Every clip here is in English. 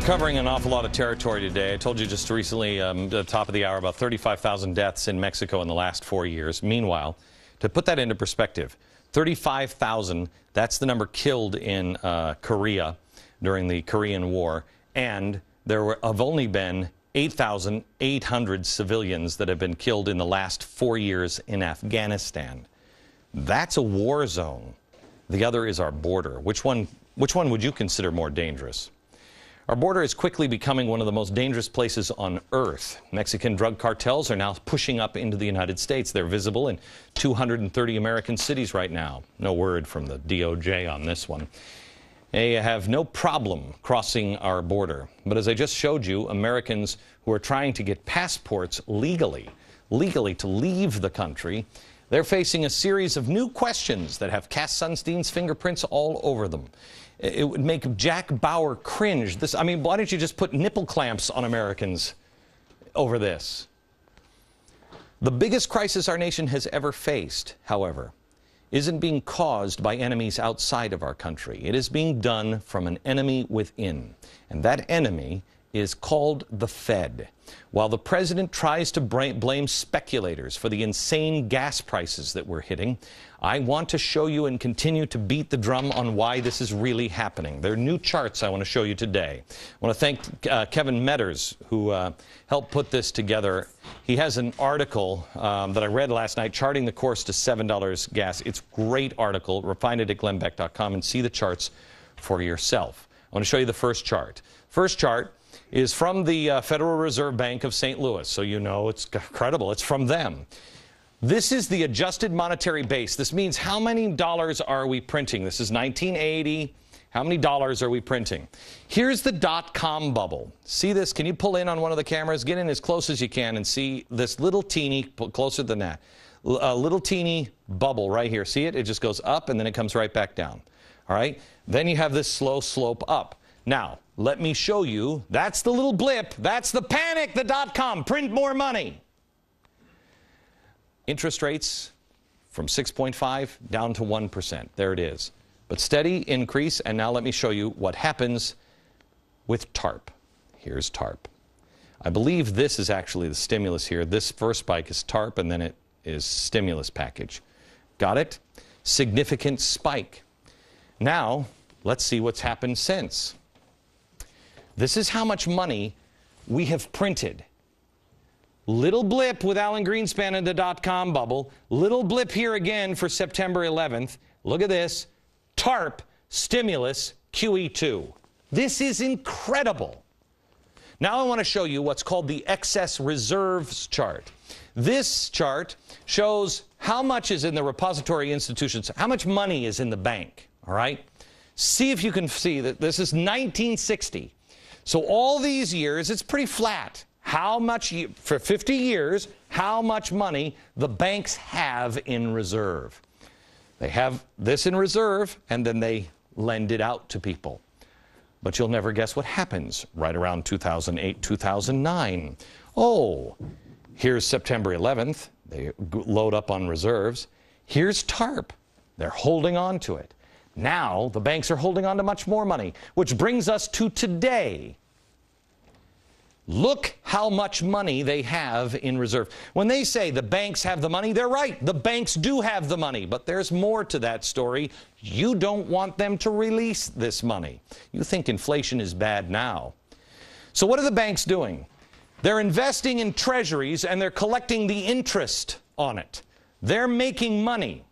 covering an awful lot of territory today. I told you just recently, at the top of the hour, about 35,000 deaths in Mexico in the last 4 years. Meanwhile, to put that into perspective, 35,000, that's the number killed in Korea during the Korean War. And there have only been 8,800 civilians that have been killed in the last 4 years in Afghanistan. That's a war zone. The other is our border. Which one would you consider more dangerous? Our border is quickly becoming one of the most dangerous places on earth. Mexican drug cartels are now pushing up into the United States. They're visible in 230 American cities right now. No word from the DOJ on this one. They have no problem crossing our border. But as I just showed you, Americans who are trying to get passports legally to leave the country, they're facing a series of new questions that have Cass Sunstein's fingerprints all over them. It would make Jack Bauer cringe. Why don't you just put nipple clamps on Americans over this? The biggest crisis our nation has ever faced, however, isn't being caused by enemies outside of our country. It is being done from an enemy within. And that enemy is called the Fed. While the president tries to blame speculators for the insane gas prices that we're hitting, I want to show you and continue to beat the drum on why this is really happening. There are new charts I want to show you today. I want to thank Kevin Metters, who helped put this together. He has an article that I read last night, charting the course to $7 gas. It's a great article. Find it at glennbeck.com and see the charts for yourself. I want to show you the first chart. First chart is from the Federal Reserve Bank of St. Louis, so you know it's credible. It's from them. This is the adjusted monetary base. This means how many dollars are we printing? This is 1980. How many dollars are we printing? Here's the dot-com bubble. See this? Can you pull in on one of the cameras? Get in as close as you can and see this little teeny, closer than that, a little teeny bubble right here. See it? It just goes up and then it comes right back down. All right? Then you have this slow slope up. Now, let me show you. That's the little blip. That's the panic, the dot-com. Print more money. Interest rates from 6.5 down to 1%. There it is. But steady increase. And now let me show you what happens with TARP. Here's TARP. I believe this is actually the stimulus here. This first spike is TARP, and then it is stimulus package. Got it? Significant spike. Now, let's see what's happened since. This is how much money we have printed. Little blip with Alan Greenspan and the dot-com bubble. Little blip here again for September 11th. Look at this. TARP, stimulus, QE2. This is incredible. Now I want to show you what's called the excess reserves chart. This chart shows how much is in the repository institutions, how much money is in the bank, all right? See if you can see that this is 1960. So all these years, it's pretty flat. How much, for 50 years, how much money the banks have in reserve. They have this in reserve, and then they lend it out to people. But you'll never guess what happens right around 2008, 2009. Oh, here's September 11th. They load up on reserves. Here's TARP. They're holding on to it. Now, the banks are holding on to much more money, which brings us to today. Look how much money they have in reserve. When they say the banks have the money, they're right. The banks do have the money, but there's more to that story. You don't want them to release this money. You think inflation is bad now. So what are the banks doing? They're investing in treasuries and they're collecting the interest on it. They're making money.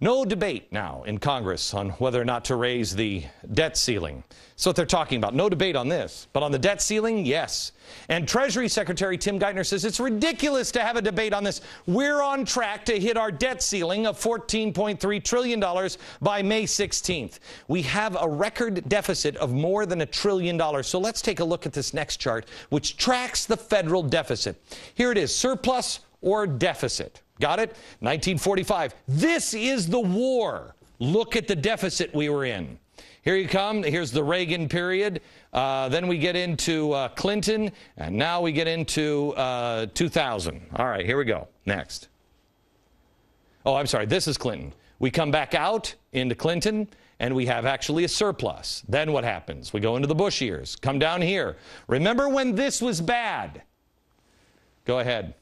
No debate now in Congress on whether or not to raise the debt ceiling. That's what they're talking about. No debate on this. But on the debt ceiling, yes. And Treasury Secretary Tim Geithner says it's ridiculous to have a debate on this. We're on track to hit our debt ceiling of $14.3 trillion by May 16th. We have a record deficit of more than $1 trillion. So let's take a look at this next chart, which tracks the federal deficit. Here it is, surplus or deficit. Got it? 1945. This is the war. Look at the deficit we were in. Here you come. Here's the Reagan period. Then we get into Clinton. And now we get into 2000. All right, here we go. Next. Oh, I'm sorry. This is Clinton. We come back out into Clinton. and we have actually a surplus. Then what happens? We go into the Bush years, come down here. Remember when this was bad? Go ahead.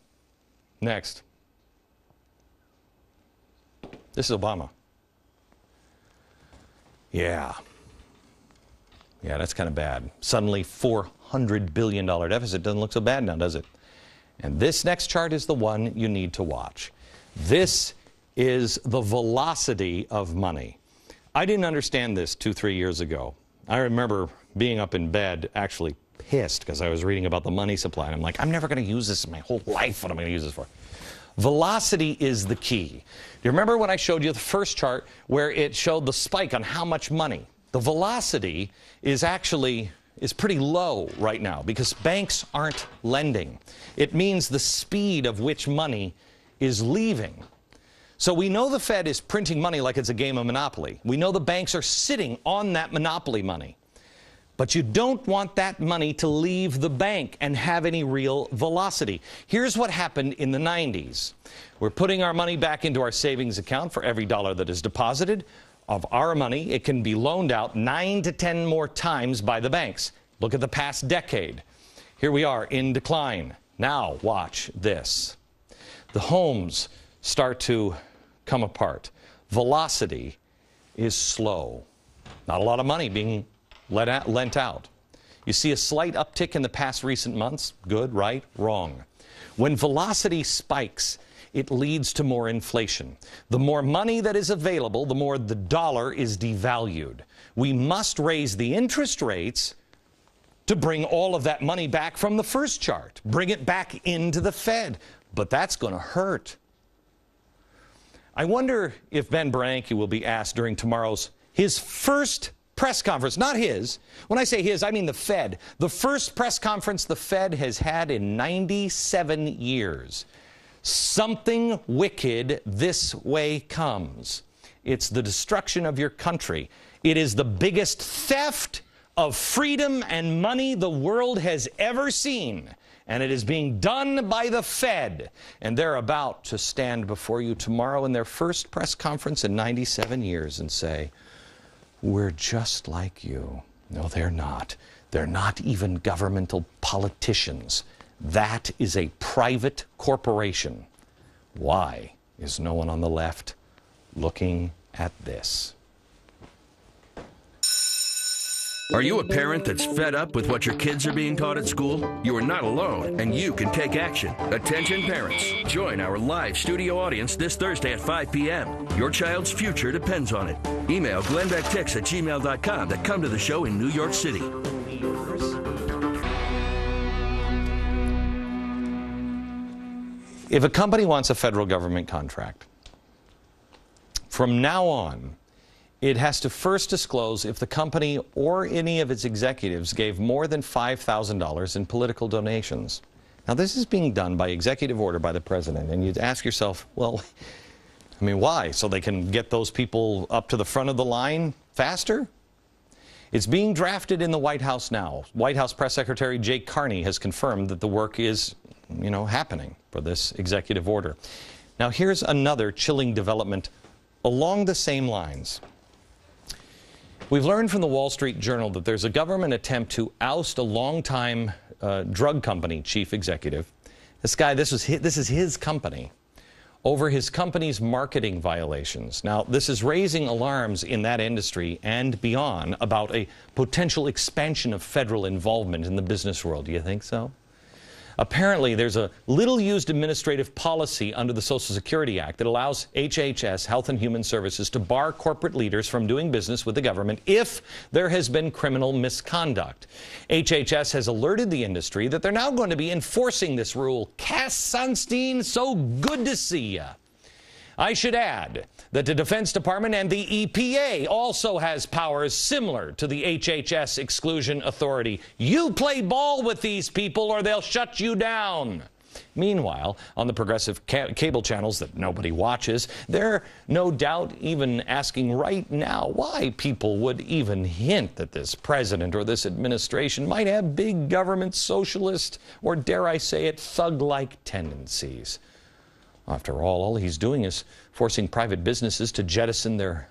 Next. This is Obama. Yeah, that's kind of bad. Suddenly, $400 billion deficit doesn't look so bad now, does it? And this next chart is the one you need to watch. This is the velocity of money. I didn't understand this 2-3 years ago. I remember being up in bed, actually pissed, because I was reading about the money supply, and I'm like, I'm never going to use this in my whole life. What am I going to use this for? Velocity is the key. Do you remember when I showed you the first chart where it showed the spike on how much money? The velocity is pretty low right now because banks aren't lending. It means the speed of which money is leaving. So we know the Fed is printing money like it's a game of Monopoly. We know the banks are sitting on that Monopoly money. But you don't want that money to leave the bank and have any real velocity. Here's what happened in the 90s. We're putting our money back into our savings account for every dollar that is deposited. Of our money, it can be loaned out 9 to 10 more times by the banks. Look at the past decade. Here we are in decline. Now watch this. The homes start to come apart. Velocity is slow. Not a lot of money being lent out. You see a slight uptick in the past recent months. Good, right, wrong. When velocity spikes, it leads to more inflation. The more money that is available, the more the dollar is devalued. We must raise the interest rates to bring all of that money back from the first chart. Bring it back into the Fed. But that's going to hurt. I wonder if Ben Bernanke will be asked during his first press conference, not his. When I say his, I mean the Fed. The first press conference the Fed has had in 97 years. Something wicked this way comes. It's the destruction of your country. It is the biggest theft of freedom and money the world has ever seen. And it is being done by the Fed. And they're about to stand before you tomorrow in their first press conference in 97 years and say, we're just like you. No, they're not. They're not even governmental politicians. That is a private corporation. Why is no one on the left looking at this? Are you a parent that's fed up with what your kids are being taught at school? You are not alone, and you can take action. Attention parents, join our live studio audience this Thursday at 5 p.m. Your child's future depends on it. Email glennbecktics@gmail.com to come to the show in New York City. If a company wants a federal government contract, from now on, it has to first disclose if the company or any of its executives gave more than $5,000 in political donations. Now, this is being done by executive order by the president, and you'd ask yourself, well, I mean, why? So they can get those people up to the front of the line faster? It's being drafted in the White House now. White House Press Secretary Jake Carney has confirmed that the work is, happening for this executive order. Now, here's another chilling development along the same lines. We've learned from the Wall Street Journal that there's a government attempt to oust a longtime drug company chief executive. This guy, this is his company, over his company's marketing violations. Now, this is raising alarms in that industry and beyond about a potential expansion of federal involvement in the business world. Do you think so? Apparently, there's a little-used administrative policy under the Social Security Act that allows HHS, Health and Human Services, to bar corporate leaders from doing business with the government if there has been criminal misconduct. HHS has alerted the industry that they're now going to be enforcing this rule. Cass Sunstein, so good to see ya. I should add that the Defense Department and the EPA also has powers similar to the HHS exclusion authority. You play ball with these people or they'll shut you down. Meanwhile, on the progressive cable channels that nobody watches, they're no doubt even asking right now why people would even hint that this president or this administration might have big government socialist or, dare I say it, thug-like tendencies. After all he's doing is forcing private businesses to jettison their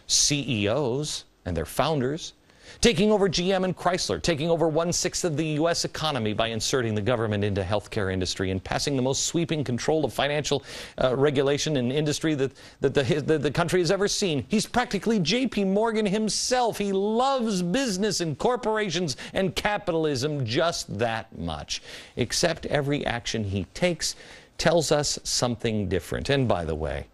CEOs and their founders, taking over GM and Chrysler, taking over 1/6 of the U.S. economy by inserting the government into healthcare industry and passing the most sweeping control of financial regulation in industry that the country has ever seen. He's practically J.P. Morgan himself. He loves business and corporations and capitalism just that much. Except every action he takes tells us something different. And by the way,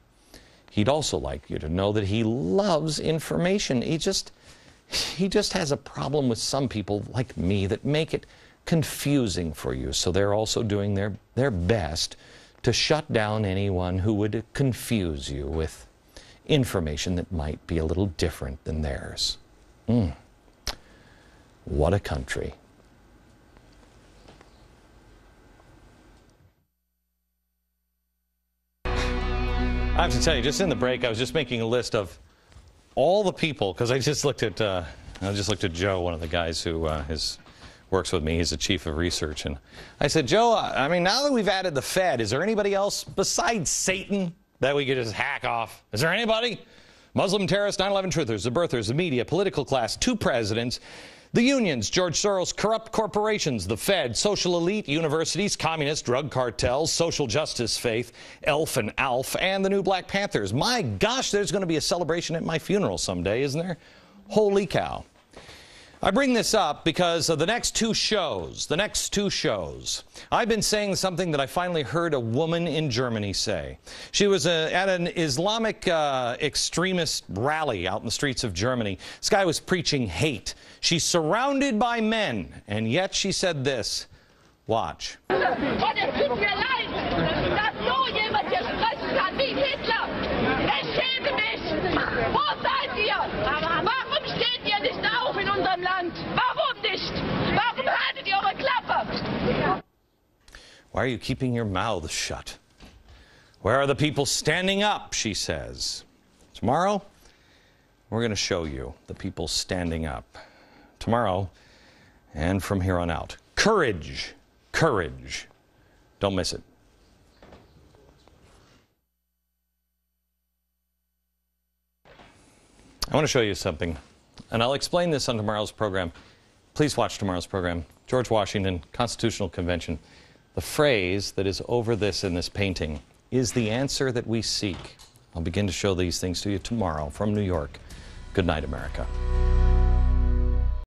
he'd also like you to know that he loves information. He just has a problem with some people like me that make it confusing for you. So they're also doing their best to shut down anyone who would confuse you with information that might be a little different than theirs. What a country. I have to tell you, just in the break, I was just making a list of all the people, because I just looked at Joe, one of the guys who works with me. He's the chief of research, and I said, Joe, I mean, now that we've added the Fed, is there anybody else besides Satan that we could just hack off? Is there anybody? Muslim terrorists, 9/11 truthers, the birthers, the media, political class, 2 presidents, the unions, George Soros, corrupt corporations, the Fed, social elite, universities, communists, drug cartels, social justice faith, ELF and ALF, and the new Black Panthers. My gosh, there's going to be a celebration at my funeral someday, isn't there? Holy cow. I bring this up because of the next two shows. I've been saying something that I finally heard a woman in Germany say. She was at an Islamic extremist rally out in the streets of Germany. This guy was preaching hate. She's surrounded by men, and yet she said this. Watch. Why are you keeping your mouths shut? Where are the people standing up, she says. Tomorrow, we're going to show you the people standing up. Tomorrow, and from here on out. Courage. Courage. Don't miss it. I want to show you something, and I'll explain this on tomorrow's program. Please watch tomorrow's program. George Washington, Constitutional Convention. The phrase that is over this in this painting is the answer that we seek. I'll begin to show these things to you tomorrow from New York. Good night, America.